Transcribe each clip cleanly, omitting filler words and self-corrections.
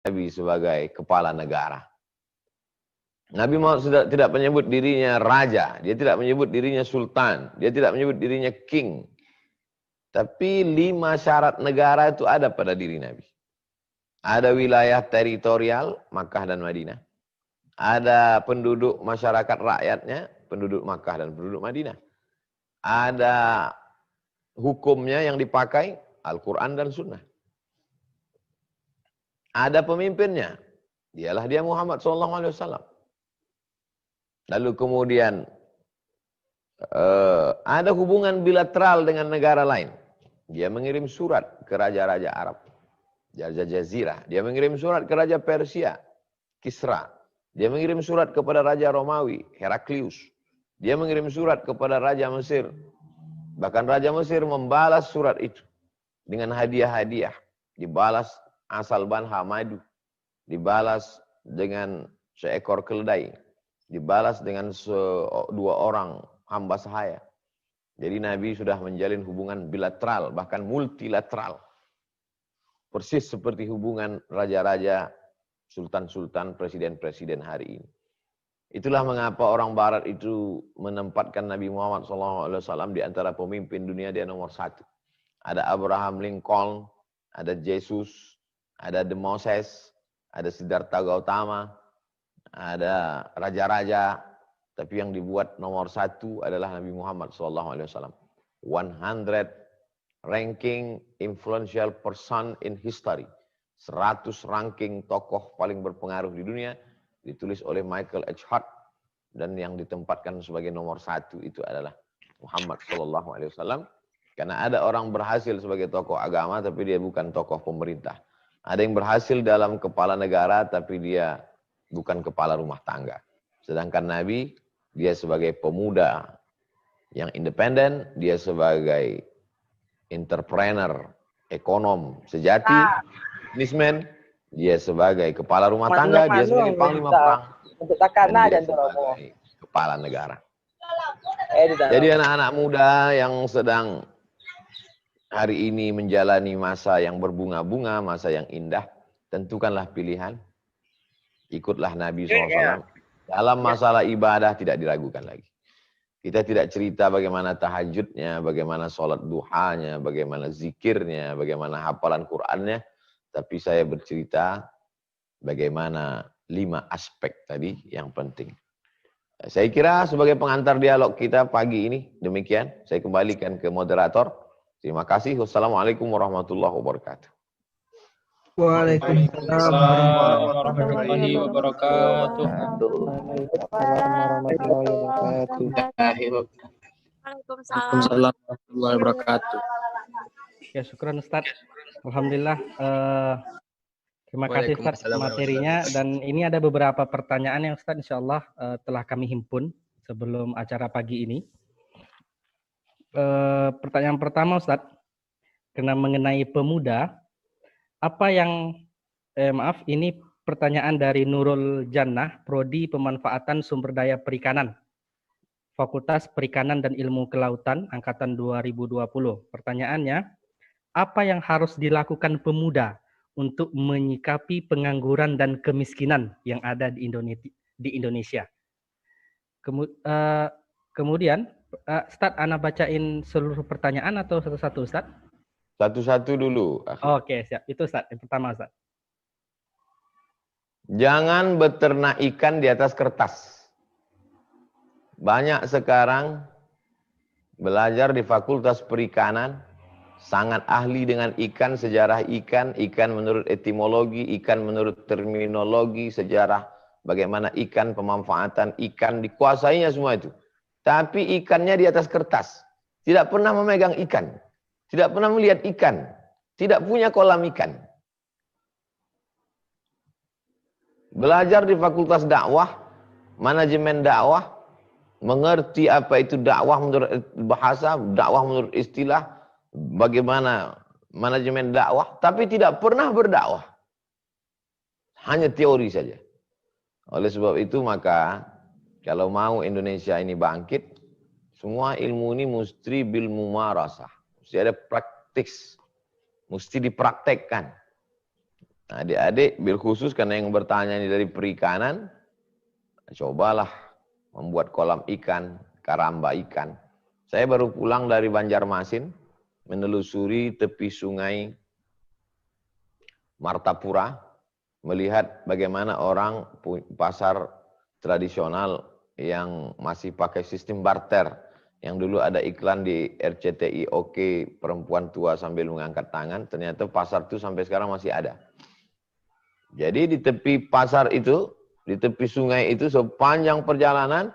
Nabi sebagai kepala negara. Nabi Muhammad sudah tidak menyebut dirinya raja, dia tidak menyebut dirinya sultan, dia tidak menyebut dirinya king. Tapi 5 syarat negara itu ada pada diri Nabi. Ada wilayah teritorial, Makkah dan Madinah. Ada penduduk masyarakat rakyatnya, penduduk Makkah dan penduduk Madinah. Ada hukumnya yang dipakai, Al-Quran dan Sunnah. Ada pemimpinnya, dialah dia Muhammad SAW. Lalu kemudian ada hubungan bilateral dengan negara lain. Dia mengirim surat ke raja-raja Arab, Raja Jazirah. Dia mengirim surat ke Raja Persia, Kisra. Dia mengirim surat kepada Raja Romawi, Heraklius. Dia mengirim surat kepada Raja Mesir. Bahkan Raja Mesir membalas surat itu dengan hadiah-hadiah. Dibalas asal banha madu. Dibalas dengan seekor keledai. Dibalas dengan 2 orang hamba sahaya. Jadi Nabi sudah menjalin hubungan bilateral, bahkan multilateral. Persis seperti hubungan raja-raja, sultan-sultan, presiden-presiden hari ini. Itulah mengapa orang barat itu menempatkan Nabi Muhammad SAW di antara pemimpin dunia dia nomor 1. Ada Abraham Lincoln, ada Jesus, ada The Moses, ada Siddhartha Gautama, ada raja-raja, tapi yang dibuat nomor 1 adalah Nabi Muhammad SAW. 100 ranking influential person in history. 100 ranking tokoh paling berpengaruh di dunia, ditulis oleh Michael H. Hart, dan yang ditempatkan sebagai nomor 1 itu adalah Muhammad SAW. Karena ada orang berhasil sebagai tokoh agama, tapi dia bukan tokoh pemerintah. Ada yang berhasil dalam kepala negara, tapi dia bukan kepala rumah tangga. Sedangkan Nabi, dia sebagai pemuda yang independen, dia sebagai entrepreneur, ekonom sejati, businessman, dia sebagai kepala rumah tangga, dia sebagai panglima perang, dan dia sebagai kepala negara. Jadi anak-anak muda yang sedang hari ini menjalani masa yang berbunga-bunga, masa yang indah, tentukanlah pilihan. Ikutlah Nabi SAW. Dalam masalah ibadah tidak diragukan lagi. Kita tidak cerita bagaimana tahajudnya, bagaimana sholat duhanya, bagaimana zikirnya, bagaimana hafalan Qur'annya. Tapi saya bercerita bagaimana 5 aspek tadi yang penting. Saya kira sebagai pengantar dialog kita pagi ini, demikian. Saya kembalikan ke moderator. Terima kasih. Wassalamualaikum warahmatullahi wabarakatuh. Waalaikumsalam warahmatullahi wabarakatuh. Waalaikumsalam warahmatullahi wabarakatuh. Ya, syukran Ustaz. Alhamdulillah. Terima kasih Ustaz materinya. Dan ini ada beberapa pertanyaan yang Ustaz insyaallah telah kami himpun sebelum acara pagi ini. Pertanyaan pertama Ustaz, karena mengenai pemuda, apa yang ini pertanyaan dari Nurul Jannah, Prodi Pemanfaatan Sumber Daya Perikanan, Fakultas Perikanan dan Ilmu Kelautan, Angkatan 2020. Pertanyaannya, apa yang harus dilakukan pemuda untuk menyikapi pengangguran dan kemiskinan yang ada di Indonesia? Kemudian, Ustaz, Ana bacain seluruh pertanyaan atau satu-satu, Ustaz? Satu-satu dulu. Oke, siap. Itu Ustaz, yang pertama Ustaz. Jangan beternak ikan di atas kertas. Banyak sekarang belajar di Fakultas Perikanan, sangat ahli dengan ikan, sejarah ikan, ikan menurut etimologi, ikan menurut terminologi, sejarah bagaimana ikan, pemanfaatan ikan, dikuasainya semua itu. Tapi ikannya di atas kertas. Tidak pernah memegang ikan. Tidak pernah melihat ikan. Tidak punya kolam ikan. Belajar di Fakultas Dakwah, Manajemen Dakwah, mengerti apa itu dakwah menurut bahasa, dakwah menurut istilah, bagaimana manajemen dakwah, tapi tidak pernah berdakwah. Hanya teori saja. Oleh sebab itu maka, kalau mau Indonesia ini bangkit, semua ilmu ini mesti bil mumarasah. Mesti ada praktis. Mesti dipraktekkan. Adik-adik, bil khusus karena yang bertanya ini dari perikanan, cobalah membuat kolam ikan, karamba ikan. Saya baru pulang dari Banjarmasin, menelusuri tepi sungai Martapura, melihat bagaimana orang pasar tradisional yang masih pakai sistem barter. Yang dulu ada iklan di RCTI, oke, perempuan tua sambil mengangkat tangan, ternyata pasar itu sampai sekarang masih ada. Jadi di tepi pasar itu, di tepi sungai itu sepanjang perjalanan,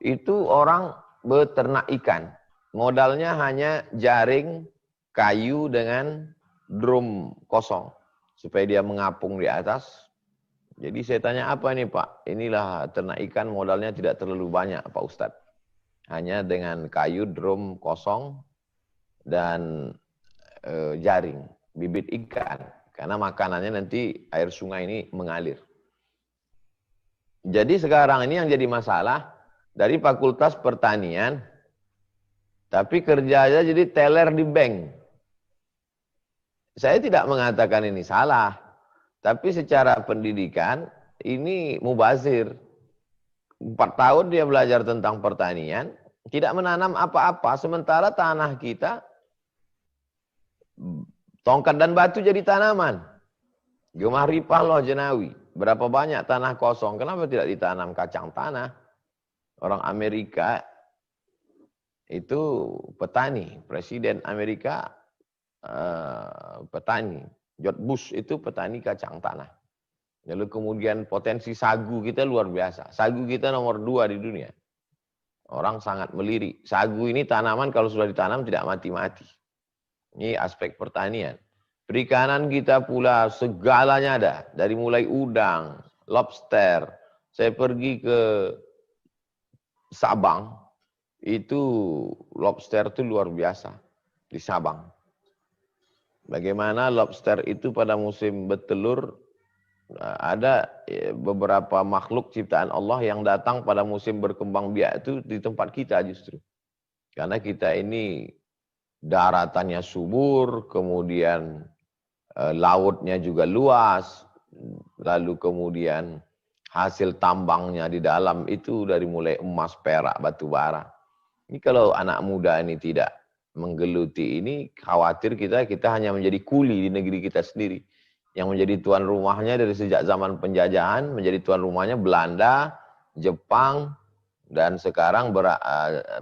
itu orang beternak ikan. Modalnya hanya jaring, kayu dengan drum kosong. Supaya dia mengapung di atas. Jadi saya tanya, apa ini Pak? Inilah ternak ikan, modalnya tidak terlalu banyak Pak Ustadz. Hanya dengan kayu, drum kosong, dan jaring, bibit ikan. Karena makanannya nanti air sungai ini mengalir. Jadi sekarang ini yang jadi masalah, dari Fakultas Pertanian, tapi kerjanya jadi teller di bank. Saya tidak mengatakan ini salah, tapi secara pendidikan ini mubazir. 4 tahun dia belajar tentang pertanian, tidak menanam apa-apa, sementara tanah kita tongkat dan batu jadi tanaman. Gemah ripah loh jenawi. Berapa banyak tanah kosong, kenapa tidak ditanam kacang tanah? Orang Amerika itu petani, Presiden Amerika petani. George Bush itu petani kacang tanah. Lalu kemudian potensi sagu kita luar biasa. Sagu kita nomor 2 di dunia. Orang sangat melirik. Sagu ini tanaman kalau sudah ditanam tidak mati-mati. Ini aspek pertanian. Perikanan kita pula segalanya ada. Dari mulai udang, lobster. Saya pergi ke Sabang, itu lobster itu luar biasa di Sabang. Bagaimana lobster itu pada musim bertelur, ada beberapa makhluk ciptaan Allah yang datang pada musim berkembang biak itu di tempat kita justru. Karena kita ini daratannya subur, kemudian lautnya juga luas, lalu kemudian hasil tambangnya di dalam itu dari mulai emas, perak, batu bara. Ini kalau anak muda ini tidak menggeluti ini, khawatir kita hanya menjadi kuli di negeri kita sendiri. Yang menjadi tuan rumahnya dari sejak zaman penjajahan, menjadi tuan rumahnya Belanda, Jepang, dan sekarang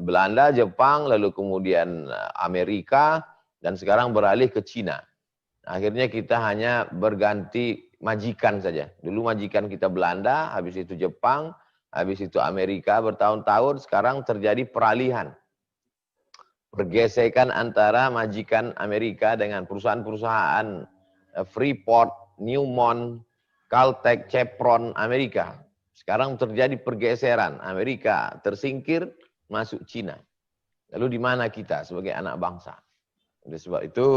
Belanda, Jepang, lalu kemudian Amerika, dan sekarang beralih ke Cina. Akhirnya kita hanya berganti majikan saja. Dulu majikan kita Belanda, habis itu Jepang, habis itu Amerika bertahun-tahun, sekarang terjadi peralihan. Pergesekan antara majikan Amerika dengan perusahaan-perusahaan Freeport, Newmont, Caltech, Chevron Amerika. Sekarang terjadi pergeseran, Amerika tersingkir, masuk Cina. Lalu di mana kita sebagai anak bangsa? Oleh sebab itu,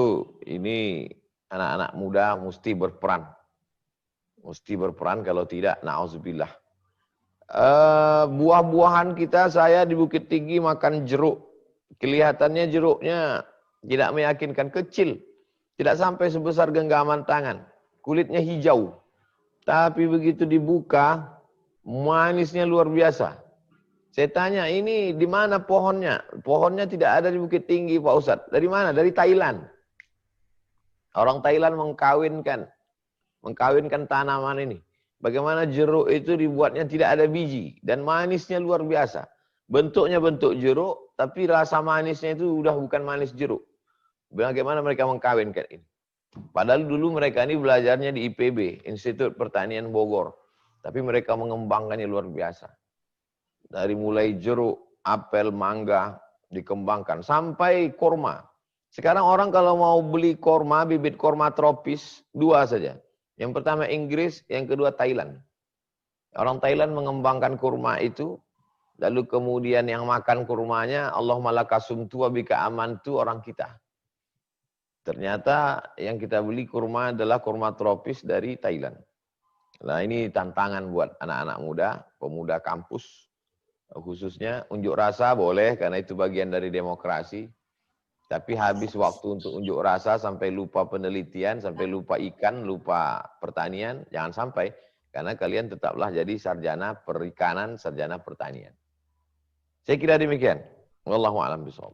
ini anak-anak muda mesti berperan. Mesti berperan, kalau tidak, na'udzubillah. Buah-buahan kita, saya di Bukit Tinggi makan jeruk. Kelihatannya jeruknya tidak meyakinkan, kecil. Tidak sampai sebesar genggaman tangan. Kulitnya hijau. Tapi begitu dibuka, manisnya luar biasa. Saya tanya, ini di mana pohonnya? Pohonnya tidak ada di Bukit Tinggi, Pak Ustadz. Dari mana? Dari Thailand. Orang Thailand mengkawinkan tanaman ini. Bagaimana jeruk itu dibuatnya tidak ada biji. Dan manisnya luar biasa. Bentuknya bentuk jeruk, tapi rasa manisnya itu udah bukan manis jeruk. Bagaimana mereka mengkawinkan ini? Padahal dulu mereka ini belajarnya di IPB, Institut Pertanian Bogor. Tapi mereka mengembangkannya luar biasa. Dari mulai jeruk, apel, mangga dikembangkan sampai korma. Sekarang orang kalau mau beli korma, bibit korma tropis, 2 saja. Yang pertama Inggris, yang kedua Thailand. Orang Thailand mengembangkan kurma itu, lalu kemudian yang makan kurmanya, Allahumma lakasumtu wa bika amantu, orang kita. Ternyata yang kita beli kurma adalah kurma tropis dari Thailand. Nah ini tantangan buat anak-anak muda, pemuda kampus. Khususnya unjuk rasa boleh, karena itu bagian dari demokrasi. Tapi habis waktu untuk unjuk rasa sampai lupa penelitian, sampai lupa ikan, lupa pertanian, jangan sampai. Karena kalian tetaplah jadi sarjana perikanan, sarjana pertanian. Saya kira demikian. Wallahu a'lam bishawab.